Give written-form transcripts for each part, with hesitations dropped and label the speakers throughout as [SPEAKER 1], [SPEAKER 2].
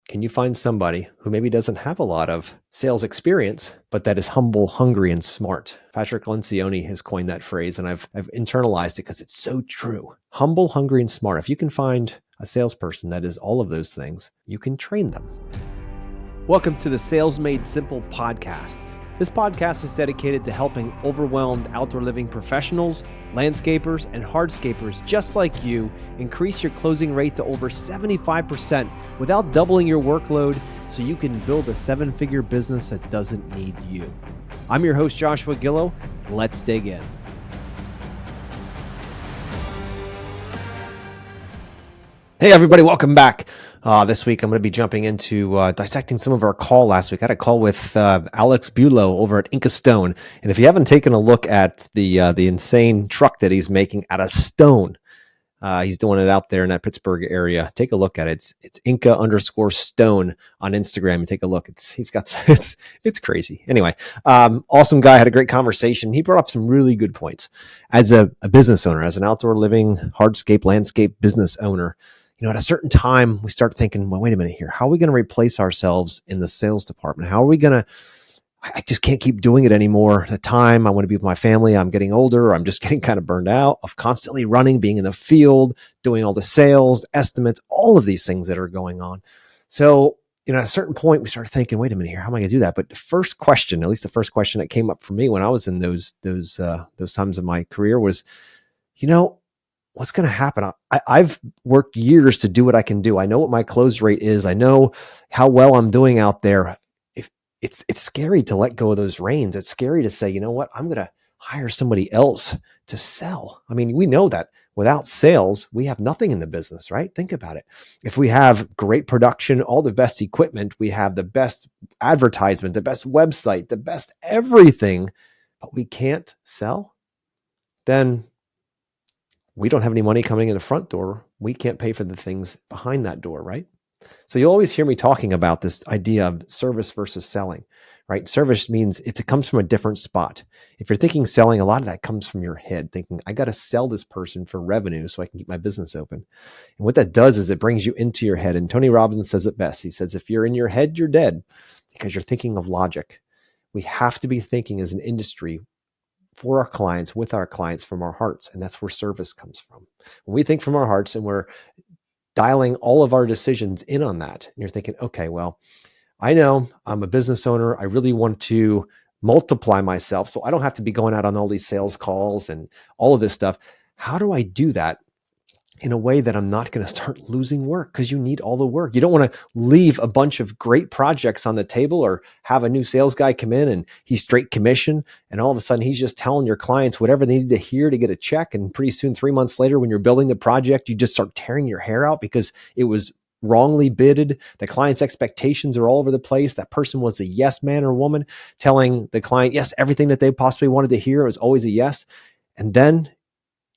[SPEAKER 1] Can you find somebody who maybe doesn't have a lot of sales experience, but that is humble, hungry, and smart? Patrick Lencioni has coined that phrase, and I've internalized it because it's so true. Humble, hungry, and smart. If you can find a salesperson that is all of those things, you can train them. Welcome to the Sales Made Simple podcast. This podcast is dedicated to helping overwhelmed outdoor living professionals, landscapers, and hardscapers just like you increase your closing rate to over 75% without doubling your workload so you can build a seven-figure business that doesn't need you. I'm your host, Joshua Gillow. Let's dig in. Hey, everybody, welcome back. This week, I'm going to be jumping into dissecting some of our call last week. I had a call with Alex Gillow over at Inca Stone. And if you haven't taken a look at the insane truck that he's making out of stone, he's doing it out there in that Pittsburgh area. Take a look at it. It's Inca_Stone on Instagram. And take a look. It's crazy. Anyway, awesome guy. Had a great conversation. He brought up some really good points. As a business owner, as an outdoor living, hardscape, landscape business owner, at a certain time, we start thinking, well, wait a minute here. How are we going to replace ourselves in the sales department? How are we going to, I just can't keep doing it anymore. The time I want to be with my family, I'm getting older. I'm just getting kind of burned out of constantly running, being in the field, doing all the sales, estimates, all of these things that are going on. So, at a certain point, we started thinking, wait a minute here. How am I going to do that? But the first question, at least the first question that came up for me when I was in those times of my career was, what's going to happen? I've worked years to do what I can do. I know what my close rate is. I know how well I'm doing out there. If it's scary to let go of those reins. It's scary to say, you know what? I'm going to hire somebody else to sell. I mean, we know that without sales, we have nothing in the business, right? Think about it. If we have great production, all the best equipment, we have the best advertisement, the best website, the best everything, but we can't sell, then we don't have any money coming in the front door. We can't pay for the things behind that door, right? So you'll always hear me talking about this idea of service versus selling, right? Service means it comes from a different spot. If you're thinking selling, a lot of that comes from your head, thinking, I got to sell this person for revenue so I can keep my business open. And what that does is it brings you into your head. And Tony Robbins says it best. He says, if you're in your head, you're dead because you're thinking of logic. We have to be thinking as an industry for our clients, with our clients, from our hearts. And that's where service comes from. When we think from our hearts and we're dialing all of our decisions in on that, and you're thinking, okay, well, I know I'm a business owner. I really want to multiply myself so I don't have to be going out on all these sales calls and all of this stuff. How do I do that in a way that I'm not going to start losing work? Because you need all the work. You don't want to leave a bunch of great projects on the table or have a new sales guy come in and he's straight commission. And all of a sudden he's just telling your clients whatever they need to hear to get a check. And pretty soon, 3 months later, when you're building the project, you just start tearing your hair out because it was wrongly bidded. The client's expectations are all over the place. That person was a yes man or woman telling the client, yes, everything that they possibly wanted to hear was always a yes. And then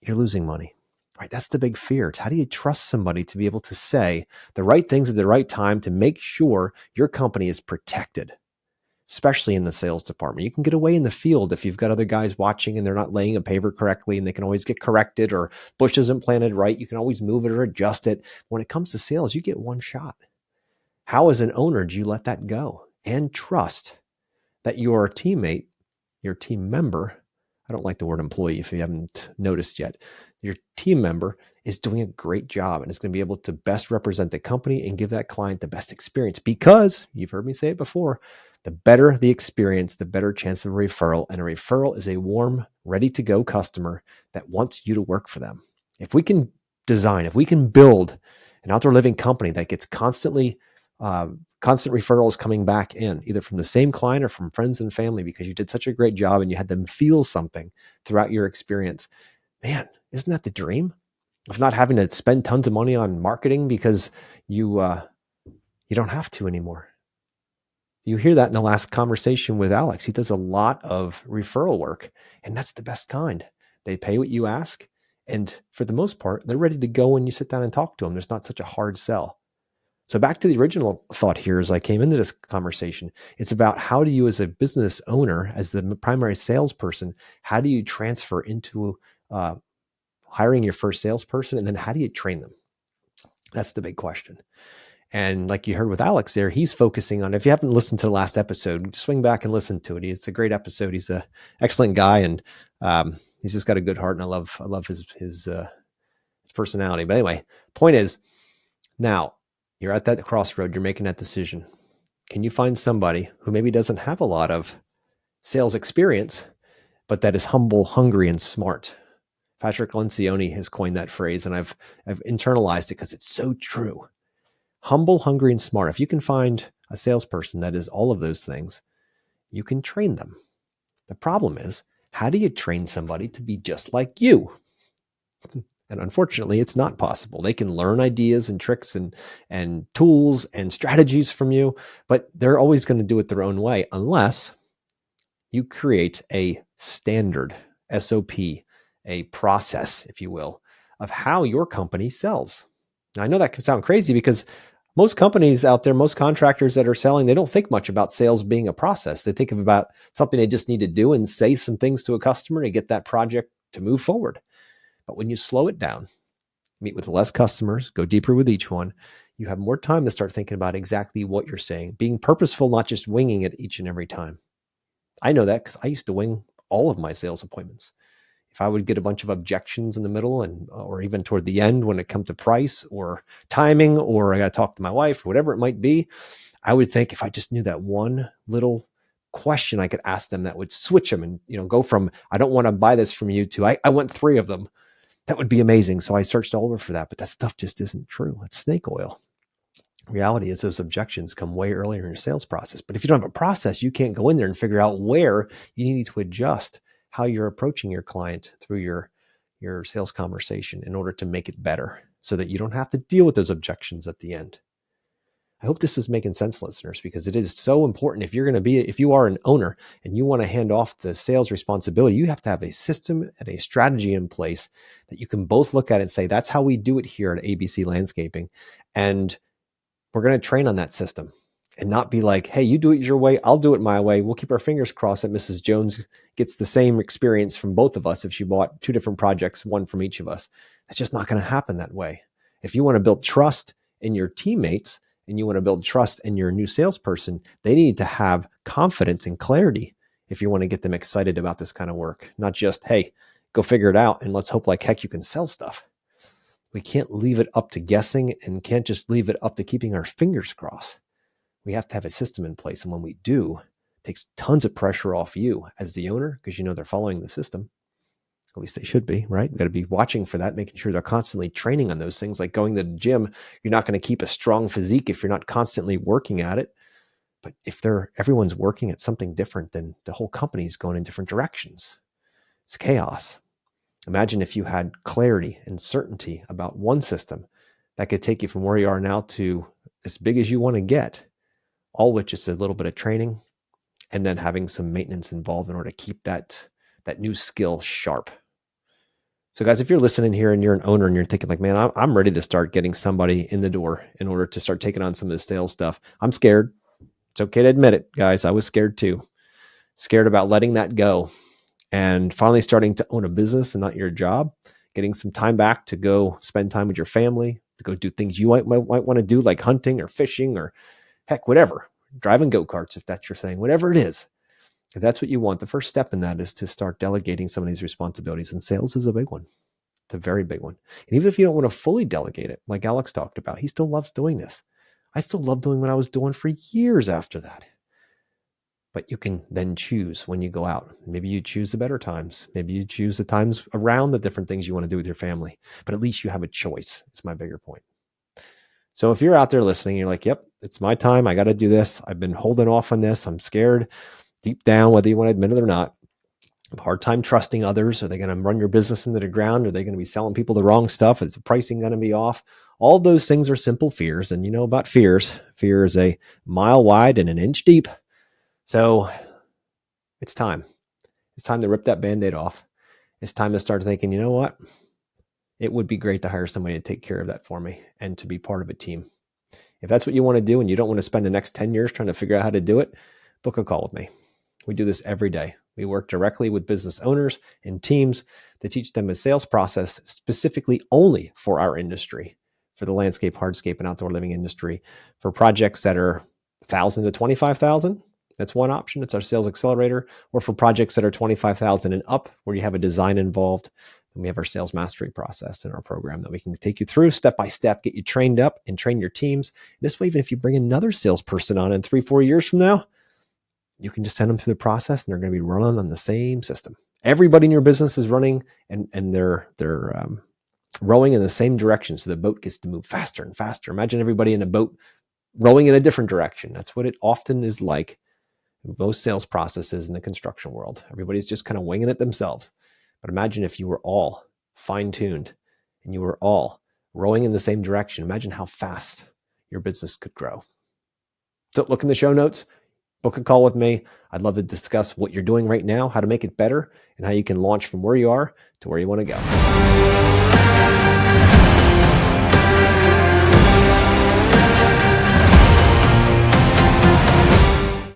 [SPEAKER 1] you're losing money. Right? That's the big fear. It's how do you trust somebody to be able to say the right things at the right time to make sure your company is protected, especially in the sales department. You can get away in the field if you've got other guys watching and they're not laying a paver correctly and they can always get corrected, or bush isn't planted right. You can always move it or adjust it. When it comes to sales, you get one shot. How, as an owner, do you let that go and trust that your teammate, your team member, I don't like the word employee if you haven't noticed yet, your team member is doing a great job and is going to be able to best represent the company and give that client the best experience? Because you've heard me say it before, the better the experience, the better chance of a referral. And a referral is a warm, ready to go customer that wants you to work for them. If we can build an outdoor living company that gets constant referrals coming back in, either from the same client or from friends and family, because you did such a great job and you had them feel something throughout your experience. Man, isn't that the dream? Of not having to spend tons of money on marketing because you don't have to anymore. You hear that in the last conversation with Alex. He does a lot of referral work, and that's the best kind. They pay what you ask, and for the most part, they're ready to go when you sit down and talk to them. There's not such a hard sell. So back to the original thought here as I came into this conversation, it's about how do you, as a business owner, as the primary salesperson, how do you transfer into hiring your first salesperson, and then how do you train them? That's the big question. And like you heard with Alex there, he's focusing on, if you haven't listened to the last episode, swing back and listen to it. It's a great episode. He's an excellent guy, and he's just got a good heart, and I love his personality. But anyway, point is, now you're at that crossroad, you're making that decision. Can you find somebody who maybe doesn't have a lot of sales experience, but that is humble, hungry, and smart? Patrick Lencioni has coined that phrase, and I've internalized it because it's so true. Humble, hungry, and smart. If you can find a salesperson that is all of those things, you can train them. The problem is, how do you train somebody to be just like you? And unfortunately, it's not possible. They can learn ideas and tricks and tools and strategies from you, but they're always going to do it their own way unless you create a standard SOP, a process, if you will, of how your company sells. Now, I know that can sound crazy because most companies out there, most contractors that are selling, they don't think much about sales being a process. They think about something they just need to do and say some things to a customer to get that project to move forward. But when you slow it down, meet with less customers, go deeper with each one, you have more time to start thinking about exactly what you're saying, being purposeful, not just winging it each and every time. I know that because I used to wing all of my sales appointments. If I would get a bunch of objections in the middle or even toward the end when it comes to price or timing, or I got to talk to my wife, whatever it might be, I would think if I just knew that one little question I could ask them that would switch them and, go from, I don't want to buy this from you to, I want 3 of them. That would be amazing. So I searched all over for that, but that stuff just isn't true. It's snake oil. Reality is those objections come way earlier in your sales process. But if you don't have a process, you can't go in there and figure out where you need to adjust how you're approaching your client through your sales conversation in order to make it better so that you don't have to deal with those objections at the end. I hope this is making sense, listeners, because it is so important. If you are an owner and you want to hand off the sales responsibility, you have to have a system and a strategy in place that you can both look at and say, that's how we do it here at ABC Landscaping. And we're going to train on that system and not be like, hey, you do it your way, I'll do it my way. We'll keep our fingers crossed that Mrs. Jones gets the same experience from both of us if she bought 2 different projects, one from each of us. That's just not going to happen that way. If you want to build trust in your teammates and you want to build trust in your new salesperson, they need to have confidence and clarity if you want to get them excited about this kind of work, not just, hey, go figure it out and let's hope like heck you can sell stuff. We can't leave it up to guessing and can't just leave it up to keeping our fingers crossed. We have to have a system in place. And when we do, it takes tons of pressure off you as the owner because they're following the system. At least they should be, right? You've got to be watching for that, making sure they're constantly training on those things. Like going to the gym, you're not going to keep a strong physique if you're not constantly working at it. But if everyone's working at something different, then the whole company is going in different directions. It's chaos. Imagine if you had clarity and certainty about one system that could take you from where you are now to as big as you want to get, all with just a little bit of training and then having some maintenance involved in order to keep that new skill sharp. So guys, if you're listening here and you're an owner and you're thinking like, man, I'm ready to start getting somebody in the door in order to start taking on some of the sales stuff. I'm scared. It's okay to admit it, guys. I was scared too. Scared about letting that go and finally starting to own a business and not your job, getting some time back to go spend time with your family, to go do things you might want to do, like hunting or fishing or heck, whatever, driving go-karts, if that's your thing, whatever it is. If that's what you want, the first step in that is to start delegating some of these responsibilities. And sales is a big one. It's a very big one. And even if you don't want to fully delegate it, like Alex talked about, he still loves doing this. I still love doing what I was doing for years after that. But you can then choose when you go out. Maybe you choose the better times. Maybe you choose the times around the different things you want to do with your family. But at least you have a choice. It's my bigger point. So if you're out there listening, you're like, yep, it's my time. I got to do this. I've been holding off on this. I'm scared deep down, whether you want to admit it or not. I have a hard time trusting others. Are they going to run your business into the ground? Are they going to be selling people the wrong stuff? Is the pricing going to be off? All those things are simple fears. And you know about fears. Fear is a mile wide and an inch deep. So it's time. It's time to rip that Band-Aid off. It's time to start thinking, you know what? It would be great to hire somebody to take care of that for me and to be part of a team. If that's what you want to do and you don't want to spend the next 10 years trying to figure out how to do it, book a call with me. We do this every day. We work directly with business owners and teams to teach them a sales process specifically only for our industry, for the landscape, hardscape, and outdoor living industry. For projects that are 1,000 to 25,000, that's one option. It's our sales accelerator. Or for projects that are 25,000 and up, where you have a design involved, then we have our sales mastery process in our program that we can take you through step by step, get you trained up and train your teams. This way, even if you bring another salesperson on in 3-4 years from now, you can just send them through the process and they're going to be running on the same system. Everybody in your business is running and they're rowing in the same direction. So the boat gets to move faster and faster. Imagine everybody in a boat rowing in a different direction. That's what it often is like in most sales processes in the construction world. Everybody's just kind of winging it themselves. But imagine if you were all fine-tuned and you were all rowing in the same direction. Imagine how fast your business could grow. So look in the show notes. Book a call with me. I'd love to discuss what you're doing right now, how to make it better, and how you can launch from where you are to where you want to go.